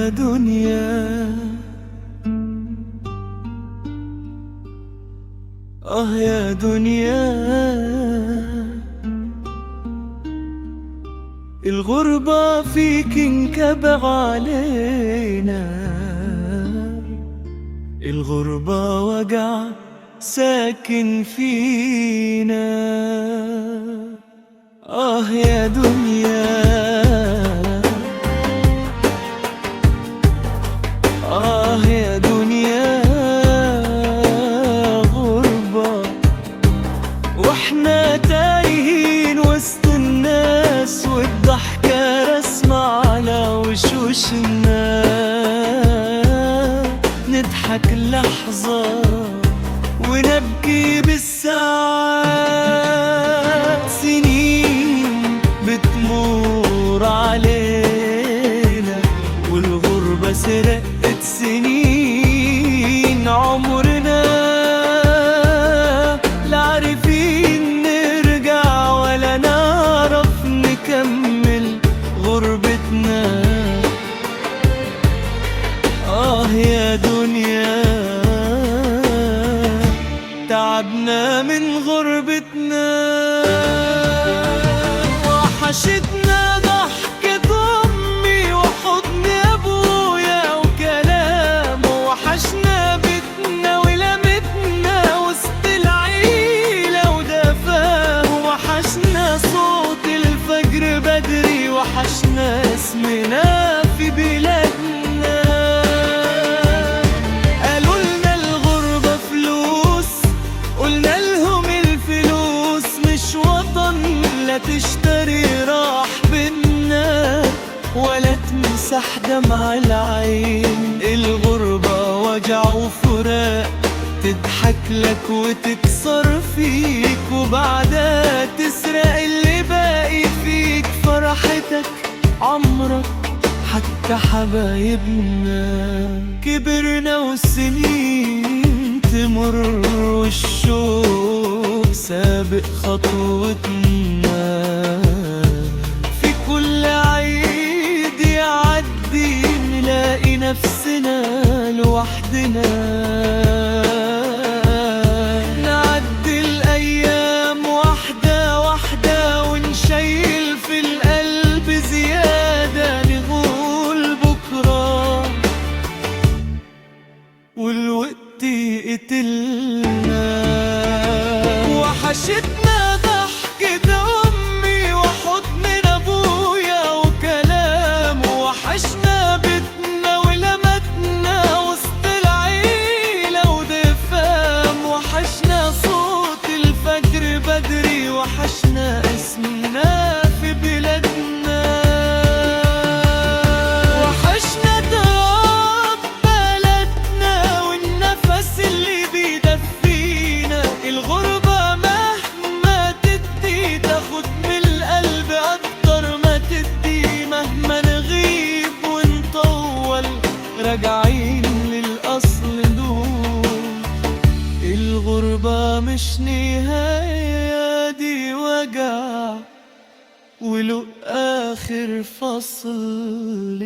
يا دنيا، آه يا دنيا، الغربة فيك انكبع علينا، الغربة وجع ساكن فينا. آه يا دنيا، آه يا دنيا، غربة واحنا تايهين وسط الناس، والضحكة رسمة على وشوشنا. نضحك لحظة ونبكي بالساعات، سنين بتمر علينا والغربة سرقت سنين عمرنا. لا عارفين نرجع ولا نعرف نكمل غربتنا. آه يا دنيا، تعبنا من غربتنا. وحشتنا ضحكة أمي وحضن أبويا وكلامه، وحشنا بيتنا ولمتنا وسط العيلة ودفاه، وحشنا صوت الفجر بدري، وحشنا اسمنا في بلادنا. لا تشتري راح بينا ولا تمسح دمع العين. الغربة وجع وفراق، تضحك لك وتكسر فيك، وبعدها تسرق اللي باقي فيك. فرحتك عمرك حتى حبايبنا، كبرنا والسنين تمر والشوق سابق خطوتنا. في كل عيد يعدي نلاقي نفسنا لوحدنا. نعدي الأيام واحدة واحدة ونشيل في القلب زيادة، نقول بكرة والوقت يقتلنا. وحشتنا ضحكة أمي وحضن أبويا وكلامه، وحشنا بيتنا ولمتنا وسط العيلة ودفام، وحشنا صوت الفجر بدري، وحشنا اسمنا في بلادنا. وحشنا تراب بلدنا والنفس اللي بيدفينا. الغربة راجعين للأصل دول. الغربة مش نهاية، دي وجع وله آخر فصل.